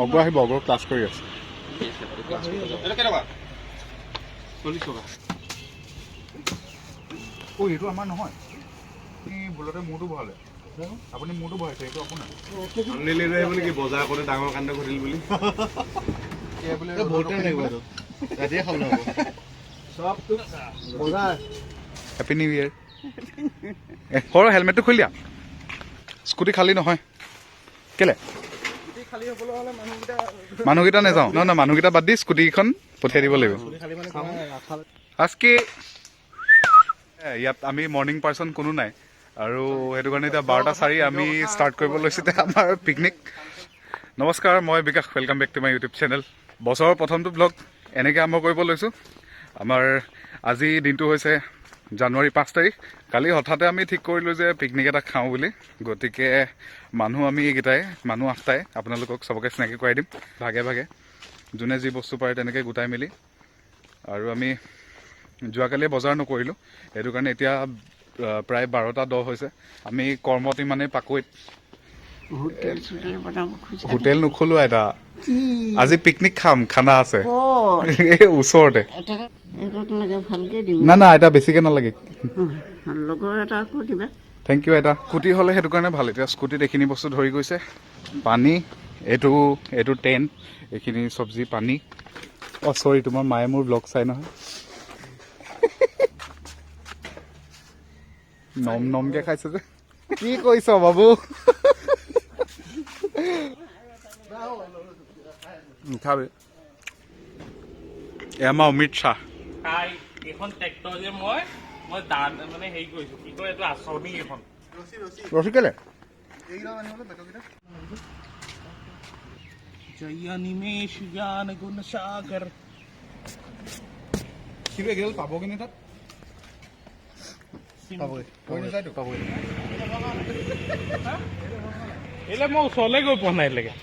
অগ্ৰ আহিব, অগ্ৰ ক্লাছ কৰি আছে। এইটো আমাৰ নহয়, আপুনি ভুলতে মূৰটো বহালে। আপুনি মূৰটো বহাইছে, এইটো আপোনাৰ নেকি বজাৰ কৰি ডাঙৰ কাণ্ড ঘটিল বুলি হেপী নিউ ইয়েৰ। সৰু হেলমেটটো খুলি দিয়া। স্কুটি খালী নহয় কেলে? মানুহকেইটা নাযাওঁ, নহয় নহয়, মানুহকেইটা বাদ দি স্কুটিখন পঠিয়াই দিব লাগিব। আজকি ইয়াত আমি মৰ্ণিং পাৰ্চন কোনো নাই, আৰু সেইটো কাৰণে এতিয়া 12:04 আমি ষ্টাৰ্ট কৰিব লৈছোঁ এতিয়া আমাৰ পিকনিক। নমস্কাৰ, মই Bikash, welcome back to my YouTube channel. বছৰৰ প্ৰথমটো ব্লগ এনেকৈ আৰম্ভ কৰিব লৈছোঁ। আমাৰ আজি দিনটো হৈছে জানুৱাৰী 5 তাৰিখ। কালি হঠাতে আমি ঠিক কৰিলোঁ যে পিকনিক এটা খাওঁ বুলি, গতিকে মানুহ আমি এইকেইটাই, মানুহ 8টাই, আপোনালোকক চবকে চিনাকি কৰাই দিম ভাগে ভাগে, যোনে যি বস্তু পাৰে তেনেকৈ গোটাই মেলি। আৰু আমি যোৱাকালি বজাৰ নকৰিলোঁ, সেইটো কাৰণে এতিয়া প্ৰায় 12:10 হৈছে। আমি কৰ্মত ইমানেই পাকৈত, হোটেল নোখোলো এটা, আজি পিকনিক খাম, খানা আছে এই ওচৰতে। না না এটা বেছিকে নালাগে, থেংক ইউ এটা। স্কুটি হ'লে সেইটো কাৰণে ভাল। এতিয়া স্কুটিত এইখিনি বস্তু ধৰি গৈছে, পানী, এইটো টেণ্ট, এইখিনি চব্জি, পানী। অ' চৰি, তোমাৰ মায়ে মোৰ ব্লগ চাই নহয়। নম নমকে খাইছে যে, কি কৈছ বাবু? খাবি আমাৰ অমিত শ্বাহ। এইখন ট্ৰেক্টৰ যে মই দান মানে হেৰি কৰিছো, কি কয় এইটো আঁচনি এখন। ৰচি কেলে জয় নিমেষ জ্ঞান গুণ সাগৰ। কিন্তু এইকেইডাল পাব কিনে তাত এইলে মই ওচৰলৈ গৈ পোৱা নাই এতিয়ালৈকে।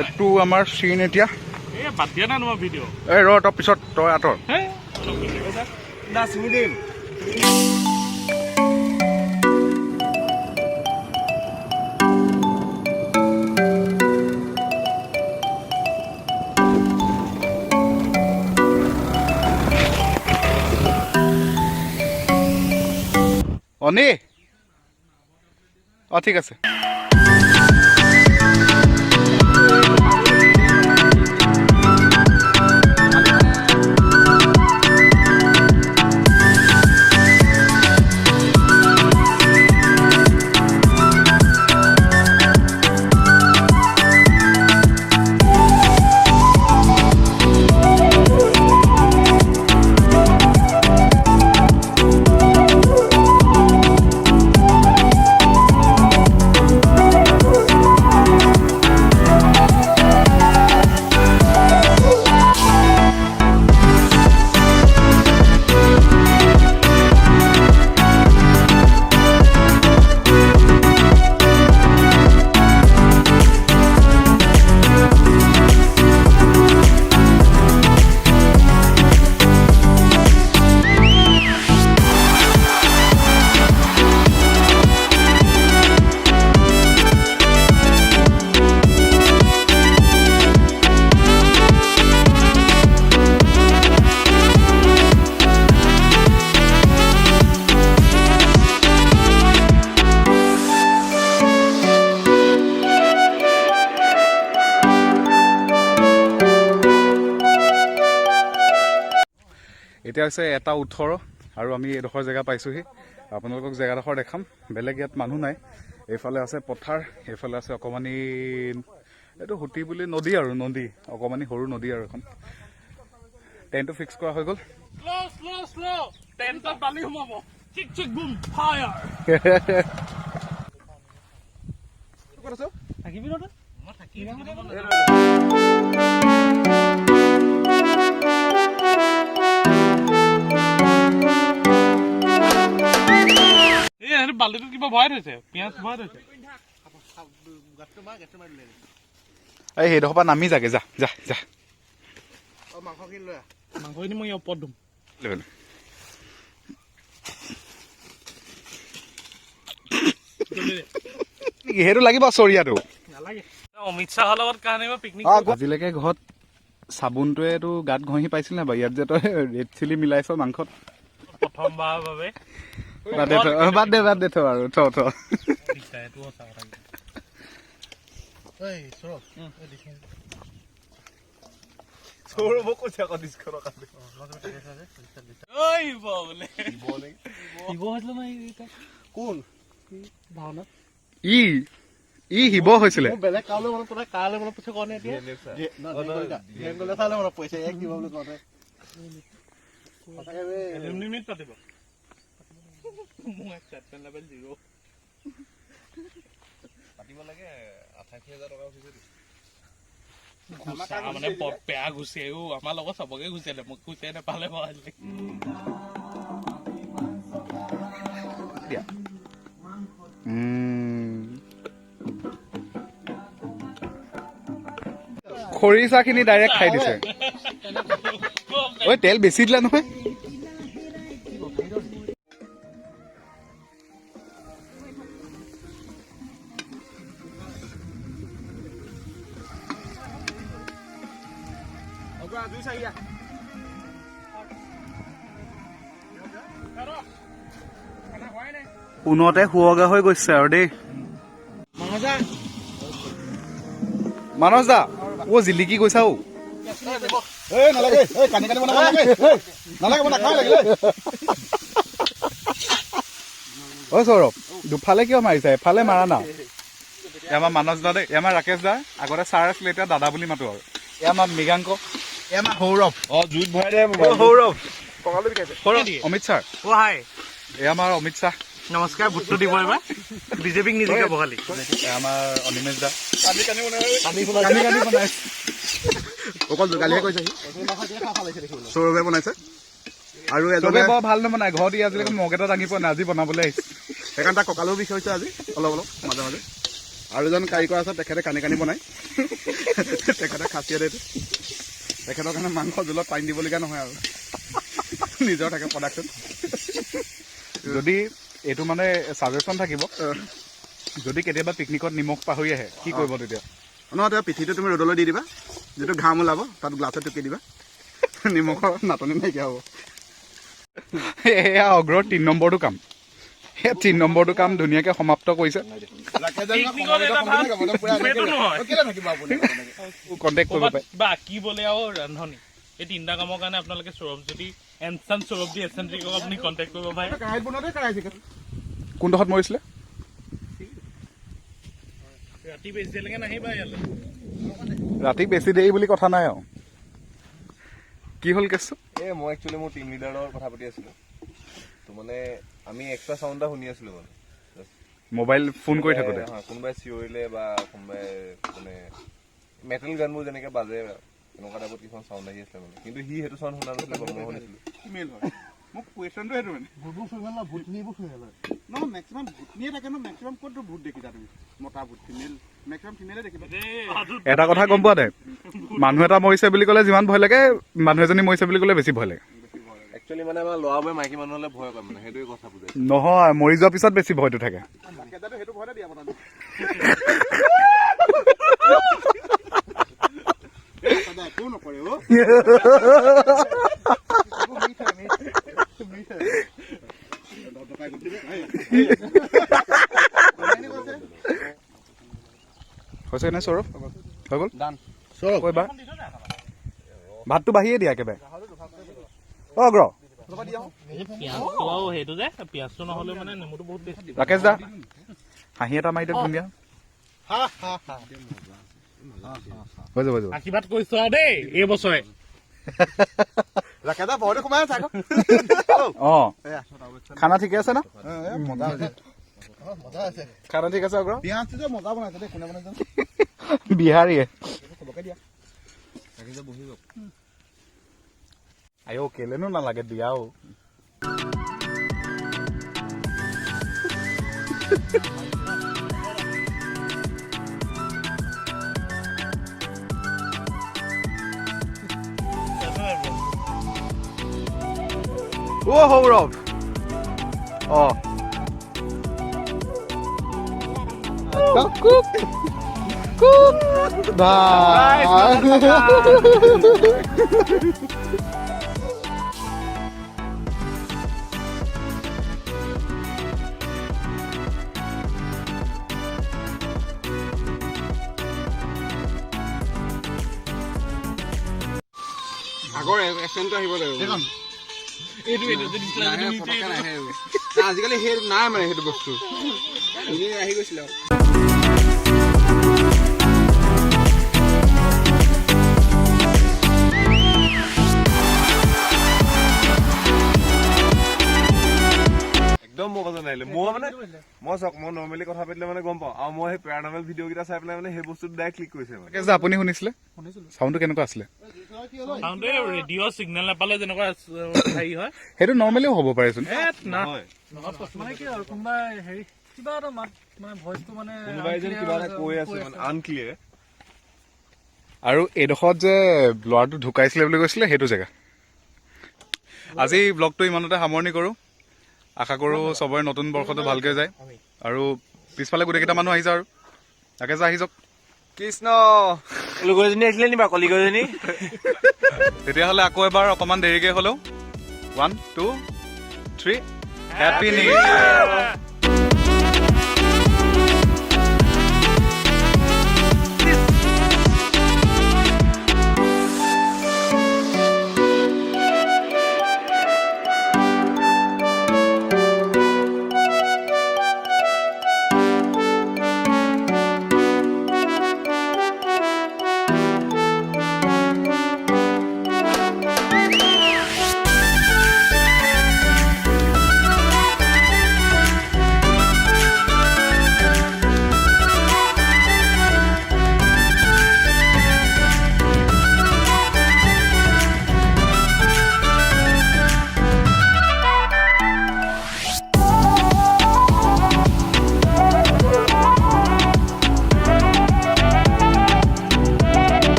এইটো আমাৰ চিন এতিয়া। এই বাদ দিয়া না তোমাৰ ভিডিঅ'। এই ৰ, তই পিছত তই আঁতৰ। অনি, অঁ ঠিক আছে। এতিয়া হৈছে 1:18 আৰু আমি এইডোখৰ জেগা পাইছোঁহি। আপোনালোকক জেগাডোখৰ দেখাম, বেলেগ ইয়াত মানুহ নাই। এইফালে আছে পথাৰ, এইফালে আছে অকণমানি, এইটো সুতি বুলি নদী, আৰু নদী অকণমানি সৰু নদী আৰু এখন। টেণ্টটো ফিক্স কৰা হৈ গ'ল। বাল্টিটোত কিবা ভৰাই থৈছে, পিঁয়াজ ভৰাই থৈছে। এই সেইডোখৰ পৰা নামি যাগে, যা যা যা। মাংসখিনি মই ওপৰত দিম সেইটো লাগিব চৰিয়াটো নালাগে অমিত শ্বাহৰ লগত কাৰণে পিকনিক আজিলৈকে ঘৰত চাবোনটোৱেতো গাত ঘঁহি পাইছিল নে বাৰু ইয়াত যে তই ৰেড চিলি মিলাইছ মাংসত প্ৰথমবাৰৰ বাবে বাদ দে থ আৰু থ ই শিৱ হৈছিলে বেলেগ কালৈ মনত পৰে কালৈ মনত পইচা কোৱা নাই এতিয়া মনত পইচা এক দিব বুলি কওঁতে লিমিট পাতিব মোৰ চেপ্টেন লেভেল 0 পাতিব লাগে 88,000 টকা উঠিছে মানে বেয়া গুচি আমাৰ লগত চবকে গুচিয়ালে মোক গুচিয়াই নাপালে বাৰু খৰিচাখিনি ডাইৰেক্ট খাই দিছে ঐ তেল বেছি দিলা নহয় পুনতে শুৱগা হৈ গৈছে আৰু দেই মানস দা অ জিলিকি গৈছা অ সৌৰভ দুফালে কিয় মাৰিছা এফালে মাৰা না আমাৰ মানস দা দেই আমাৰ ৰাকেশ দা আগতে ছাৰ আছিলে এতিয়া দাদা বুলি মাতো আৰু আমাৰ মৃগাংক আমাৰ সৌৰভ জুইত ভৰাই দে সৌৰভ অমিত ছাৰ হাই এ আমাৰ অমিত শ্বাহ নমস্কাৰ ভোটটো দিব এবাৰ বিজেপিক নিদিব বহালি আমাৰ অনিমেশ দা অকল গালিহে কৈছে সৌৰভে বনাইছে আৰু এজনে বৰ ভাল নবনাই ঘৰত ই আজিলৈকে মগ এটা দাঙি পোৱা নাই আজি বনাবলৈ আহিছে সেইকাৰণে তাৰ কঁকালৰ বিষ হৈছে আজি অলপ মাজে মাজে আৰু এজন কাৰিকৰ আছে তেখেতে কানি বনাই তেখেতে খাচীয়ে দিয়ে তেখেতৰ কাৰণে মাংস জোলত পানী দিবলগীয়া নহয় আৰু নিজৰ থাকে প্ৰডাকশ্যন যদি এইটো মানে ছাজেশ্যন থাকিব যদি কেতিয়াবা পিকনিকত নিমখ পাহৰি আহে কি কৰিব তেতিয়া নহয় তেতিয়া পিঠিটো তুমি ৰ'দলৈ দি দিবা যিটো ঘাম ওলাব তাত গ্লাছত টুকি দিবা নিমখৰ নাটনি নাইকিয়া হ'ব এয়া অগ্ৰৰ 3 নম্বৰটো কাম সেই 3 নম্বৰটো কাম ধুনীয়াকে সমাপ্ত কৰিছে কণ্টেক্ট কৰিব পাৰে বা কি বোলে আৰু ৰান্ধনি এই তিনিটা কামৰ কাৰণে আপোনালোকে সৌৰভ যদি সৌৰভ দি এচেণ্ট্ৰিকক আপুনি কণ্টেক্ট কৰিব পাৰে কোনডোখৰত মৰিছিলে ৰাতি বেছি দেৰিলৈকে নাহিবা ইয়ালৈ ৰাতি বেছি দেৰি বুলি কথা নাই আৰু কি হ'ল কেছটো মই একচুৱেলি মোৰ টিম লিডাৰৰ কথা পাতি আছিলো তো মানে আমি এক্সট্ৰা চাউণ্ড এটা শুনি আছিলো মানে মোবাইল ফোন কৰি থাকোঁতে কোনোবাই চিঞৰিলে বা কোনোবাই মানে মেটেল গানবোৰ যেনেকে বাজে এনেকুৱা টাইপত কিছুমান চাউণ্ড আহি আছিলে মানে কিন্তু সি সেইটো চাউণ্ড শুনা নাছিলে মই শুনিছিলো মোক কুৱেশ্যনটো সেইটো মানে ভূতনিবোৰ ফিমেল হয় নহয় মেক্সিমাম ভূতনিয়ে থাকে ন মেক্সিমাম ক'ততো ভূত দেখিছা তুমি মতা ভূত ফিমেল মেক্সিমাম ফিমেলে দেখিবা এটা কথা গম পোৱা নাই মানুহ এটা মৰিছে বুলি ক'লে যিমান ভয় লাগে মানুহ এজনী মৰিছে বুলি ক'লে বেছি ভয় লাগে একচুৱেলি মানে আমাৰ ল'ৰাবোৰে মাইকী মানুহলে ভয় কৰে মানে সেইটোৱে কথা বুজাই নহয় মৰি যোৱাৰ পিছত বেছি ভয়টো থাকে সেইটো ভয়তে দিয়া পতা একো নকৰে হৈছে নে সৌৰভ হৈ গ'ল কৈবা ভাতটো বাঢ়িয়ে দিয়া একেবাৰে অগ্ৰ পিয়াজটো সেইটো যে পিয়াজটো নহ'লে মানে নেমুটো বহুত বেছি ৰাকেশ দা হাঁহি এটা মাৰি দিয়ক ধুনীয়া হৈ যাব আশীৰ্বাদ কৰিছো আৰু দেই এই বছৰে ৰাকেশদা বহুতে সোমাই আছে আকৌ অ খানা ঠিকে আছে ন মজা হৈছে খানা ঠিক আছে অগ্ৰ পিঁয়াজটো যে মজা বনাইছে দেই কোনে বনাইছে বিহাৰীয়ে চবকে দিয়া আইঅ কেলেনো নালাগে দিয়াও অ' সৌৰভ অ' আগৰ এক্সেণ্টটো আহিব লাগিব আজিকালি সেই নাই মানে সেইটো বস্তু আহি গৈছিলে একদম মগজত নাহিলে মই মানে মই চাওক মই নৰ্মেলি কথা পাতিলে মানে গম পাওঁ আৰু মই সেই পেৰানৰ্মেল ভিডিঅ' কেইটা চাই পেলাই মানে সেই বস্তুটো ডাইৰেক্ট ক্লিক কৰিছে মানে যে আপুনি শুনিছিলে চাউণ্ডটো কেনেকুৱা আছিলে ৰেডিঅ' চিগনেল নাপালে যেনেকুৱা হেৰি হয় সেইটো নৰ্মেলিও হ'ব পাৰেচোন মানে কি আৰু কোনোবা হেৰি কিবা এটা মাত মানে ভইচটো মানে কোনোবাই যেন কিবা এটা কৈ আছে মানে আনক্লিয়াৰ আৰু এইডোখৰত যে ল'ৰাটো ঢুকাইছিলে বুলি কৈছিলে সেইটো জেগা আজি ব্লগটো ইমানতে সামৰণি কৰোঁ আশা কৰোঁ চবৰে নতুন বৰ্ষটো ভালকৈ যায় আৰু পিছফালে গোটেইকেইটা মানুহ আহিছে আৰু তাকে যে আহি যাওক কৃষ্ণ কলিগজনী আহিছিলে নি বা কলিগজনী তেতিয়াহ'লে আকৌ এবাৰ অকণমান দেৰিকৈ হ'লেও 1 2 3 হেপী নিউ ইয়েৰ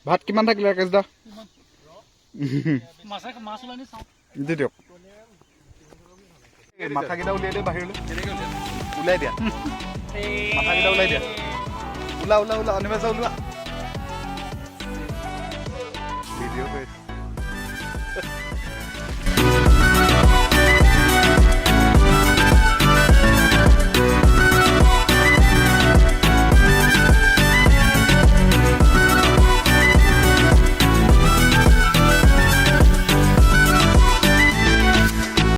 ভাত কিমান থাকিলে ৰাকেশ দা মাছ ওলাই নি চাওঁ দি দিয়ক মাথাকেইটা উলিয়াই দিয়া বাহিৰলৈ ওলাই দিয়া মাথাকেইটা ওলাই দিয়া ওলা ওলা ওলা অনিমেষ ওলোৱা